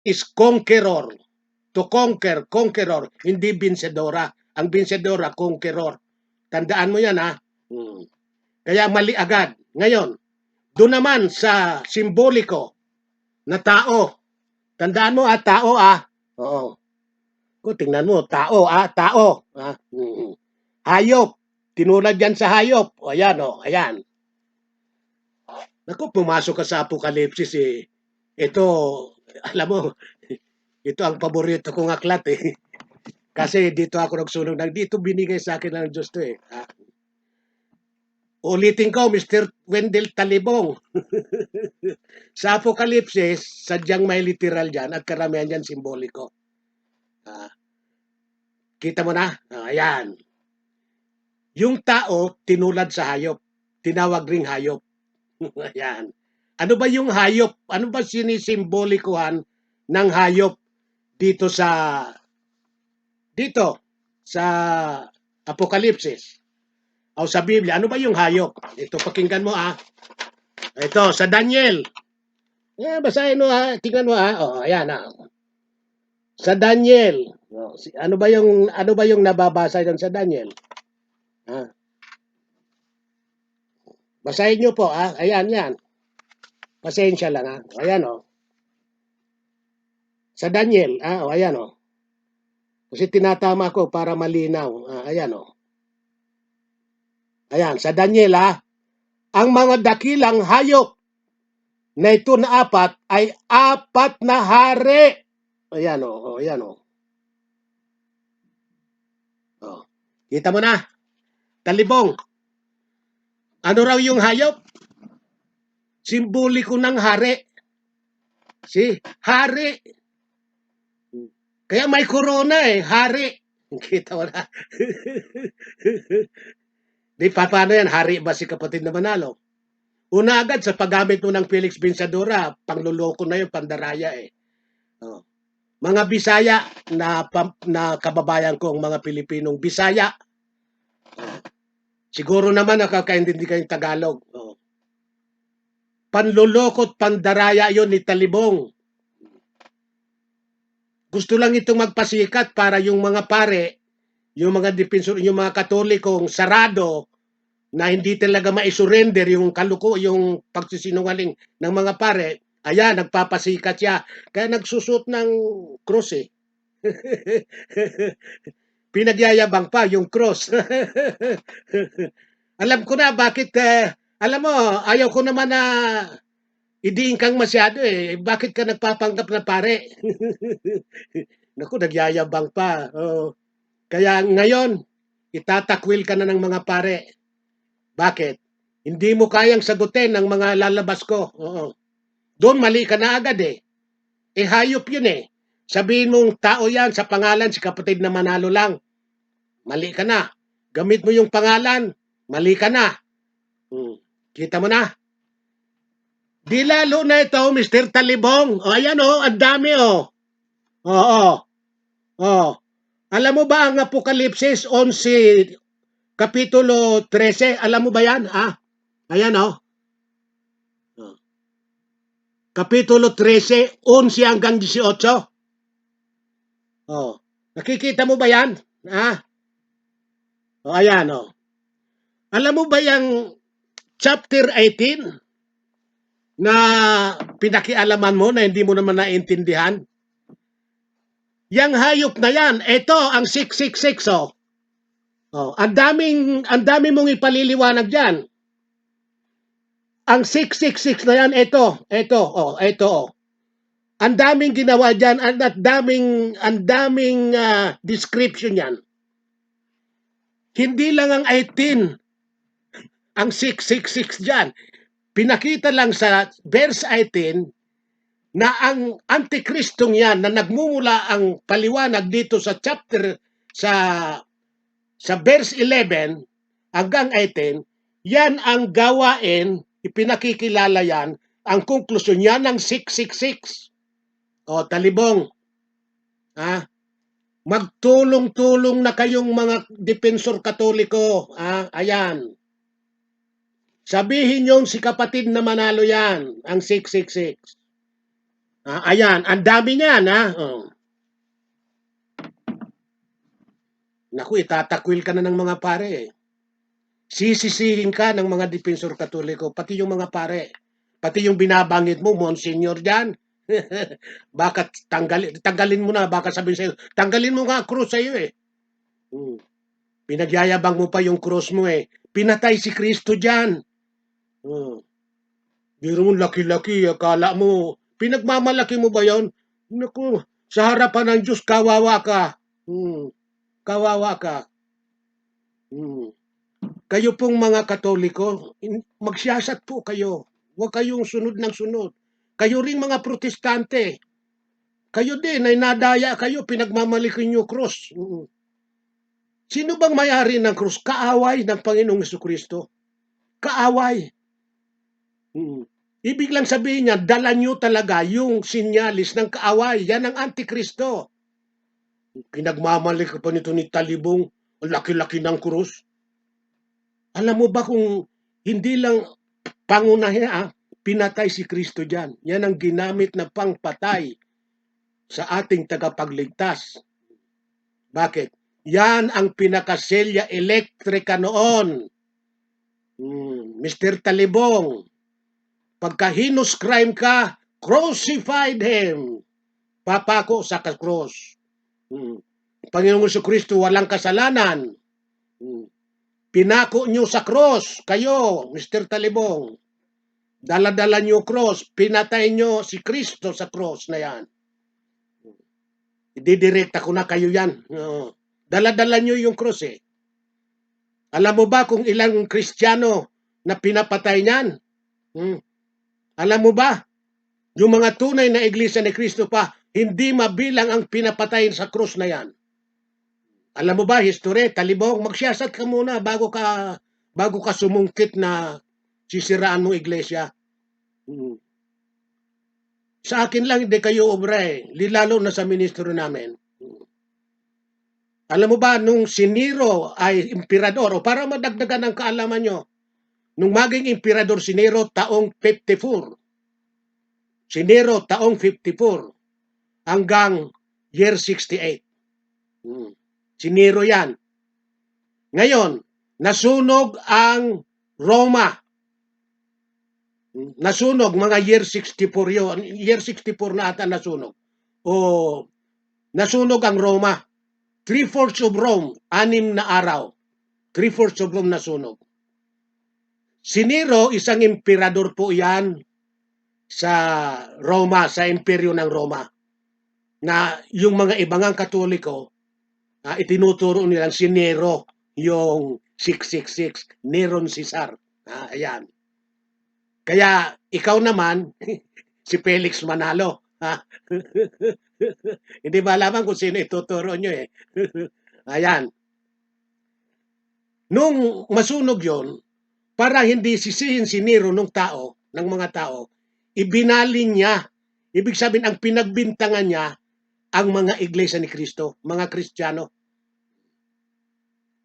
is conqueror. To conquer, conqueror, hindi binsedora. Ang binsedora, conqueror. Tandaan mo yan, ha? Kaya mali agad. Ngayon, doon naman sa simboliko na tao. Tandaan mo, tao, Oo. Kung tingnan mo, tao, tao. Hayop. Tinulad yan sa hayop. O, ayan, ayan. Naku, pumasok ka sa Apokalipsis, Ito, alam mo, ito ang paborito kong aklat, Kasi dito ako nagsunog dito binigay sa akin ng Diyos to, Ulitin ko, Mr. Wendell Talibong. Sa Apokalipsis, sadyang may literal dyan at karamihan dyan simboliko. Kita mo na? Ayan. Yung tao, tinulad sa hayop. Tinawag ring hayop. Ayan. Ano ba yung hayop? Ano ba sinisimbolikuhan ng hayop dito sa Apokalipsis o sa Biblia? Ano ba yung hayop? Ito, pakinggan mo, Ito, sa Daniel. Basahin mo, tingnan mo, ayan, Sa Daniel. Ano ba yung nababasa doon sa Daniel? Basahin niyo po, Ayan, yan. Pasensya lang, Ayan, Sa Daniel, ayan, Kasi tinatama ko para malinaw. Ayan, Ayan, sa Daniel, Ang mga dakilang hayop na ito na apat ay apat na hari. Ayan, ayan, Kita mo na, Talibong. Ano raw yung hayop? Simboliko ng hari. Hari. Kaya may corona, hari. Kita mo na. Di paano yan? Hari ba si kapatid na Manalo? Una agad sa paggamit mo ng Felix Bensadora, pangluloko na yun, pandaraya Mga Bisaya na kababayan ko, mga Pilipinong Bisaya. Siguro naman nakakaintindi kayong Tagalog. Panlulokot, pandaraya yon ni Talibong. Gusto lang itong magpasikat para yung mga pare, yung mga depensor, yung mga Katolikong sarado na hindi talaga ma-surrender yung yung pagsisinungaling ng mga pare. Ayan, nagpapasikat siya. Kaya nagsusot ng cross, Pinagyayabang pa yung cross. Alam ko na bakit, alam mo, ayaw ko naman na idiin kang masyado, Bakit ka nagpapanggap na pare? Naku, nagyayabang pa. Kaya ngayon, itatakwil ka na ng mga pare. Bakit? Hindi mo kayang sagutin ng mga lalabas ko. Doon mali ka na agad, hayop yun, Sabihin mong tao yan sa pangalan, si kapatid na Manalo lang. Mali ka na. Gamit mo yung pangalan, mali ka na. Kita mo na? Di lalo na ito, Mr. Talibong. Ayan, ang dami, Oo. Alam mo ba ang Apokalipsis 11, Kapitulo 13? Alam mo ba yan, Ayan, Kapitulo 13, 11 hanggang 18. Nakikita mo ba yan? Ayan, Alam mo ba yung chapter 18 na pinakialaman mo na hindi mo naman naintindihan? Yang hayop na yan, ito ang 666, ang daming mong ipaliliwanag diyan. Ang 666 na yan, ito. Ang daming ginawa diyan at daming description yan. Hindi lang ang 18 ang 666 diyan. Pinakita lang sa verse 18 na ang Antikristong yan na nagmumula ang paliwanag dito sa chapter sa verse 11 hanggang 18, yan ang gawain, ipinakikilala yan, ang konklusyon yan ng 666. Talibong, magtulong-tulong na kayong mga depensor Katoliko, ayan. Sabihin yung si kapatid na Manalo yan, ang 666. Ayan, ang dami niyan, ha. Oh. Naku, itatakwil ka na ng mga pare. Sisisihin ka ng mga dipensor katoliko, pati yung mga pare. Pati yung binabangit mo, Monsignor dyan. Baka tanggalin mo na, baka sabihin sa'yo, tanggalin mo nga krus sa'yo eh. Pinagyayabang mo pa yung krus mo eh. Pinatay si Kristo dyan. Biro mo laki-laki, akala mo, pinagmamalaki mo ba yon? Naku, sa harapan ng Diyos, kawawa ka. Kawawa ka. Kayo pong mga Katoliko, magsiyasat po kayo. Huwag kayong sunod ng sunod. Kayo ring mga Protestante. Kayo din, ay nadaya kayo, pinagmamalaki nyo krus. Sino bang may-ari ng krus? Kaaway ng Panginoong Jesucristo. Kaaway. Ibig lang sabihin niya, dala nyo talaga yung sinyalis ng kaaway. Yan ang Antikristo. Pinagmamalaki pa nito ni Talibong, ang laki-laki ng krus. Alam mo ba kung hindi lang pangunahin, pinatay si Kristo dyan. Yan ang ginamit na pangpatay sa ating tagapagligtas. Bakit? Yan ang pinakaselya elektrika noon. Mr. Talibong, pagka hinus crime ka, crucified him. Papako sa cross. Panginoong Jesucristo walang kasalanan. Pinako nyo sa cross, kayo, Mr. Talibong. Dala-dala nyo cross, pinatay nyo si Kristo sa cross na yan. Ididirekta ko na kayo yan. Dala-dala nyo yung cross eh. Alam mo ba kung ilang Kristiyano na pinapatay niyan? Alam mo ba? Yung mga tunay na iglesia ni Kristo pa, hindi mabilang ang pinapatay sa cross na yan. Alam mo ba, history, Talibong, magsiyasat ka muna bago ka sumungkit na sisiraan mo iglesia. Sa akin lang hindi kayo obra eh, lalo na sa ministro namin. Alam mo ba, nung si Nero ay emperador, o para madagdagan ang kaalaman nyo, nung maging emperador si Nero taong 54, si Nero taong 54 hanggang year 68. Si Nero yan. Ngayon, nasunog ang Roma. Nasunog mga year 64 yun. Year 64 na ata nasunog. O nasunog ang Roma. 3/4 of Rome, 6 na araw. 3/4 of Rome nasunog. Si Nero, isang emperador po yan sa Roma, sa imperyo ng Roma. Na yung mga ibang Katoliko, itinuturo nilang si Nero, yung 666, Neron Caesar. Ayan. Kaya ikaw naman, si Felix Manalo. Hindi ba alaman kung sino ituturo nyo eh. Ayan. Nung masunog yon, para hindi sisihin si Nero ng mga tao, ibinalin niya. Ibig sabihin, ang pinagbintangan niya, ang mga iglesia ni Kristo, mga Kristiyano.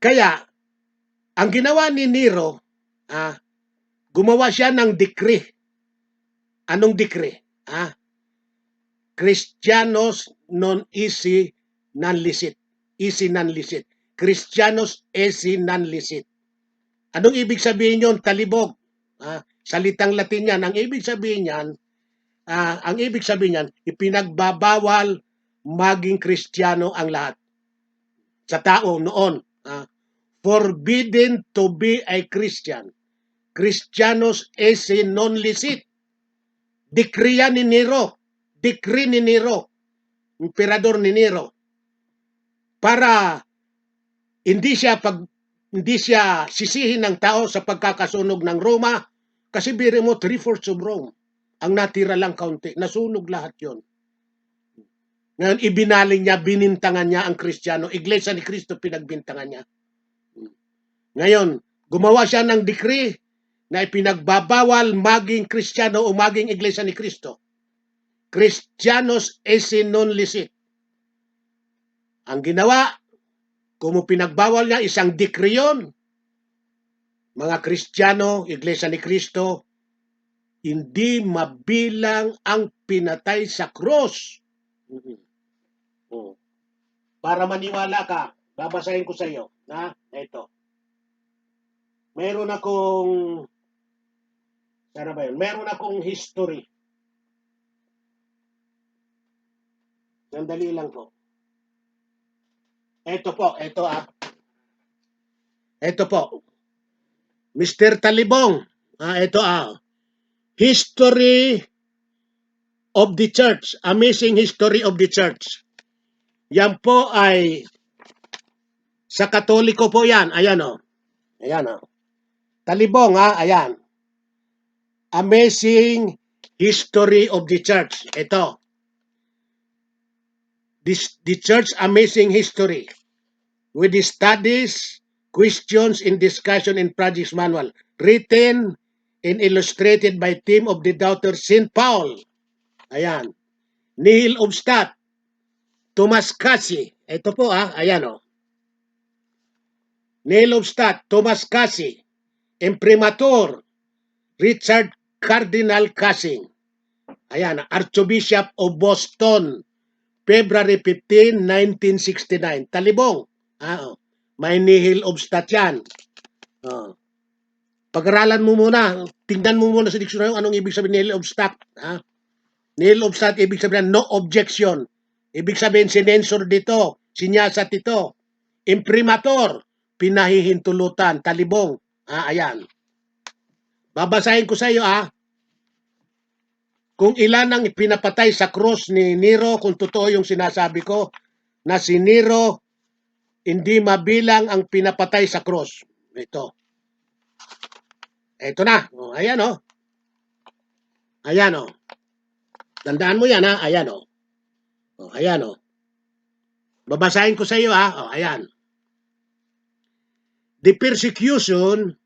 Kaya, ang ginawa ni Nero, gumawa siya ng decree. Anong decree? Christianos non esse non licit. Esse non licit. Christianos esse non licit. Anong ibig sabihin yon, Talibog? Salitang Latin yan. Ang ibig sabihin yan, ipinagbabawal maging Kristiyano ang lahat. Sa tao noon, forbidden to be a Christian. Christianos esse non licit. Decree ni Nero. Decree ni Nero. Emperador ni Nero. Para hindi siya sisihin ng tao sa pagkakasunog ng Roma, kasi biro mo 3/4 of Rome. Ang natira lang kaunti. Nasunog lahat yon. Ngayon, ibinaling niya, binintangan niya ang Kristiyano. Iglesia ni Kristo, pinagbintangan niya. Ngayon, gumawa siya ng decree na ipinagbabawal maging Kristiyano o maging Iglesia ni Kristo. Christianos esse non licit. Ang ginawa, kung pinagbawal niya, isang decree yun. Mga Kristiyano, Iglesia ni Kristo, hindi mabilang ang ipinatay sa krus. Oh. Para maniwala ka, babasahin ko sa iyo. Ito. Meron akong history. Sandali lang po. Ito po. Mr. Talibong. Ito History of the Church. Amazing History of the Church. Yan po ay sa Katoliko po yan. Ayan o. Talibong ayan. Amazing History of the Church. Ito. The Church Amazing History with the studies, questions, and discussion in projects manual written and illustrated by team of the Daughter St. Paul. Ayan. Nihil Obstat, Thomas Cassie. Ito po ayan o. Nihil Obstat, Thomas Cassie, Imprimatur, Richard Cardinal Cassie. Ayan, Archbishop of Boston, February 15, 1969. Talibong. May nihil obstat yan. Pag-aralan mo muna. Tingnan mo muna sa dictionary anong ibig sabihin nihil obstat. Nihil obstat, ibig sabihin no objection. Ibig sabihin sinensor dito. Sinyasat ito. Imprimatur. Pinahihintulutan. Talibong. Ayan. Babasahin ko sa iyo kung ilan ang ipinapatay sa krus ni Nero, kung totoo yung sinasabi ko, na si Nero hindi mabilang ang pinapatay sa krus. Ito na. Ayan o. Tandaan mo yan Ayan o. Ayan o. Babasahin ko sa iyo ayan. The persecution,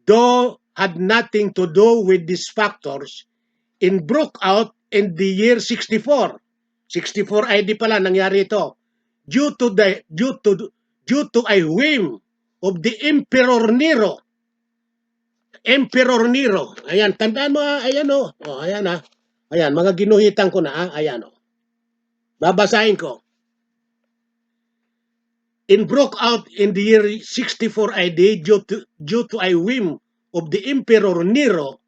though had nothing to do with these factors, and broke out in the year 64. 64 AD pala nangyari ito. Due to a whim of the Emperor Nero. Emperor Nero. Ayan, tandaan mo ayan o. Ayan Ayan, mga ginuhitan ko na ayan o. Babasahin ko. And broke out in the year 64 AD due to a whim of the Emperor Nero.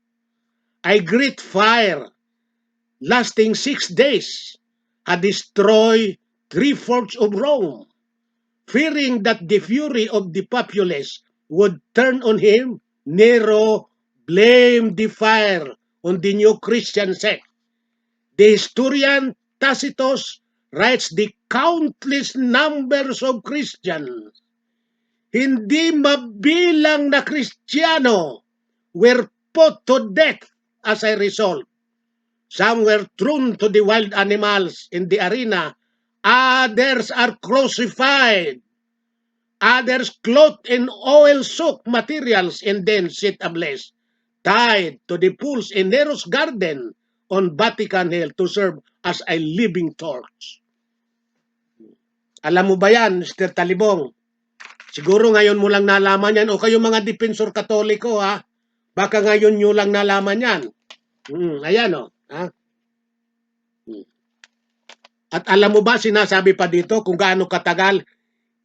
A great fire lasting 6 days had destroyed 3/4 of Rome. Fearing that the fury of the populace would turn on him, Nero blamed the fire on the new Christian sect. The historian Tacitus writes the countless numbers of Christians, hindi mabilang na Kristiyano, were put to death as a result. Some were thrown to the wild animals in the arena. Others are crucified. Others clothed in oil-soaked materials and then set ablaze, tied to the pools in Nero's garden on Vatican Hill to serve as a living torch. Alam mo ba yan, Mr. Talibong? Siguro ngayon mo lang nalaman yan o kayo mga depensor katoliko baka ngayon nyo lang nalaman yan. Ayan o. At alam mo ba, sinasabi pa dito kung gaano katagal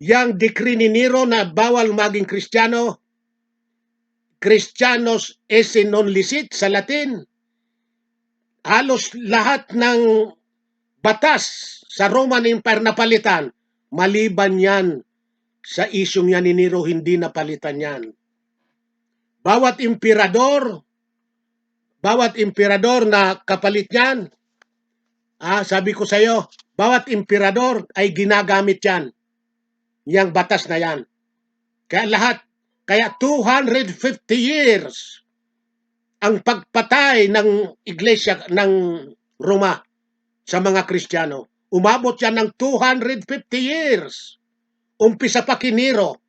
yang decree ni Nero na bawal maging Kristiyano, Christianos esse non licit sa Latin. Halos lahat ng batas sa Roman Empire napalitan, maliban yan sa isyong yan ni Nero, hindi napalitan yan. Bawat emperador na kapalit niyan, sabi ko sa iyo, bawat emperador ay ginagamit yan. Yang batas na yan. Kaya 250 years ang pagpatay ng iglesia ng Roma sa mga Kristiyano. Umabot yan ng 250 years. Umpisa pa kay Nero.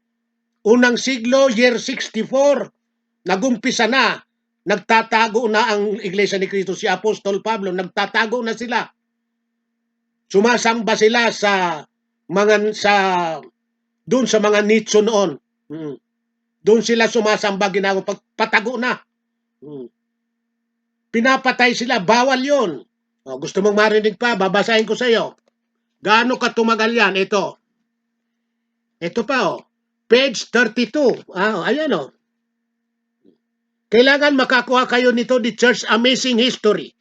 Unang siglo, year 64, nagumpisa na. Nagtatago na ang Iglesia ni Cristo, si Apostol Pablo, nagtatago na sila. Sumasamba sila doon sa mga nicho noon. Doon sila sumasamba, patago na. pinapatay sila, bawal yun. O, gusto mong marinig pa, babasahin ko sa iyo. Gaano ka tumagal yan? Ito. Ito pa, page 32. Ayan, Kailangan makakuha kayo nito di Church Amazing History.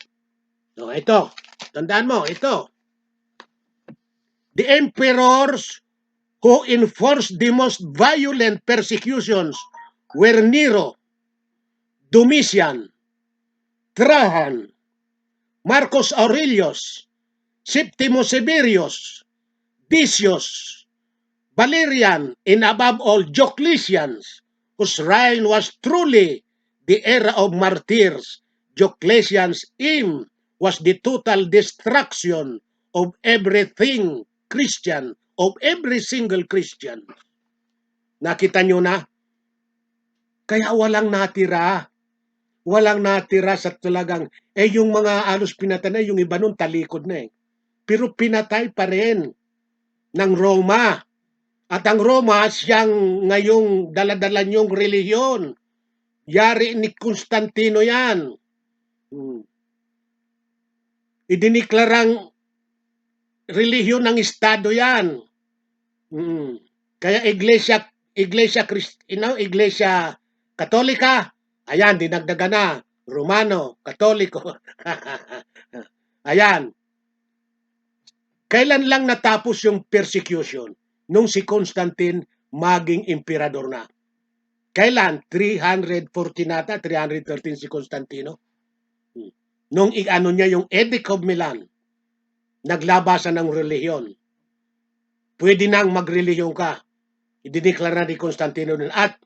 Ito. Tandaan mo, ito. The emperors who enforced the most violent persecutions were Nero, Domitian, Trajan, Marcus Aurelius, Septimius Severus, Decius, Valerian, and above all, Diocletian, whose reign was truly the era of martyrs. Diocletian's aim was the total destruction of everything Christian, of every single Christian. Nakita nyo na? Kaya walang natira. Walang natira sa talagang, yung mga alos pinatay na, yung iba nun talikod na Pero pinatay pa rin ng Roma. At ang Roma, siyang ngayong daladala niyong relihiyon. Yari ni Constantino yan. Idiniklarang relihiyon ng Estado yan. Kaya Iglesia Katolika, ayan, dinagdagan na. Romano, Katoliko. Ayan. Kailan lang natapos yung persecution? Nung si Constantine maging emperador na. Kailan? 314 nata, 313 si Constantino. Nung niya yung Edict of Milan, naglabasan ng relihiyon. Pwede nang magrelihiyon ka. Idideklara ni Constantino nun. At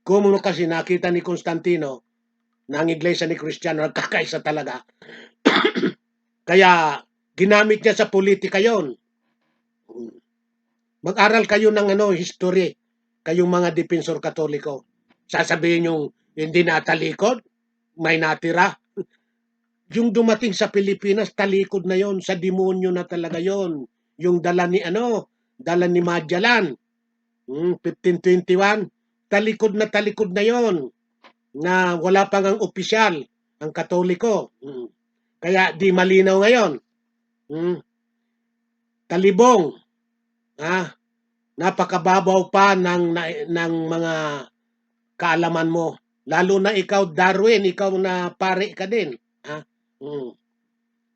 kung kasi nakita ni Constantino na ang iglesia ni Cristiano nagkakaisa talaga. Kaya ginamit niya sa politika yon. Mag-aral kayo ng history, kayong mga depensor katoliko. Sasabihin yung hindi natalikod, may natira. Yung dumating sa Pilipinas, talikod na yon, sa demonyo na talaga yon. Yung dala ni Magellan, 1521, talikod na yon, na wala pang ang opisyal, ang Katoliko. Kaya di malinaw ngayon. Talibong, napakababaw pa ng mga kaalaman mo. Lalo na ikaw, Darwin, ikaw na pare ka din.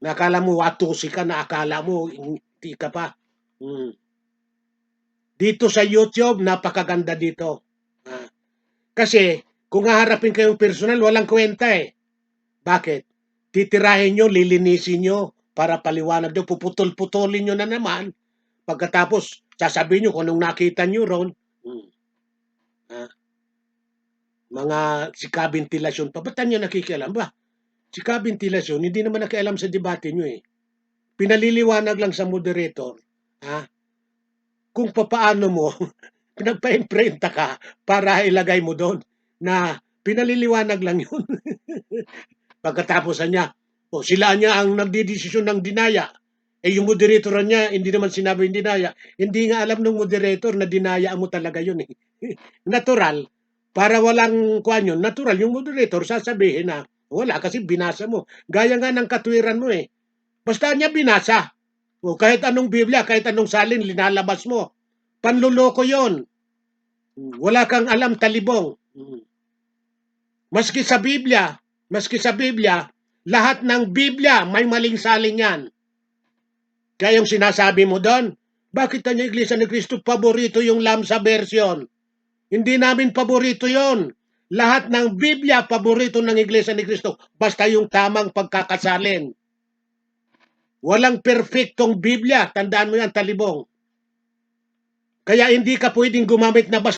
Nakala mo, watusi ka, na akala mo, hindi ka pa. Dito sa YouTube, napakaganda dito. Kasi, kung haharapin kayong personal, walang kwenta Bakit? Titirahin nyo, lilinisin nyo, para paliwanag nyo, puputol-putulin nyo na naman. Pagkatapos, sasabihin nyo kung anong nakita nyo ron. Mga sikabintilasyon pa. Ba't nyo nakikialam ba? Sikabintilasyon, hindi naman nakialam sa debate nyo Pinaliliwanag lang sa moderator, kung papaano mo, pinagpa-imprenta ka para ilagay mo doon na pinaliliwanag lang yun. Pagkatapos niya, sila niya ang nagdidesisyon ng dinaya. Yung moderator niya, hindi naman sinabi yung dinaya. Hindi nga alam ng moderator na dinaya mo talaga yun Natural, para walang kuwan yun, natural yung moderator sasabihin na, wala kasi binasa mo. Gaya nga ng katwiran mo Basta niya binasa. Kahit anong Biblia, kahit anong salin, linalabas mo. Panluloko yon. Wala kang alam, talibong. Maski sa Biblia, lahat ng Biblia may maling salin yan. Kaya yung sinasabi mo doon, bakit ang Iglesia ni Cristo paborito yung Lamsa version? Hindi namin paborito yon. Lahat ng Biblia paborito ng Iglesia ni Cristo, basta yung tamang pagkakasalin. Walang perfectong Biblia. Tandaan mo yan, talibong. Kaya hindi ka pwedeng gumamit na basta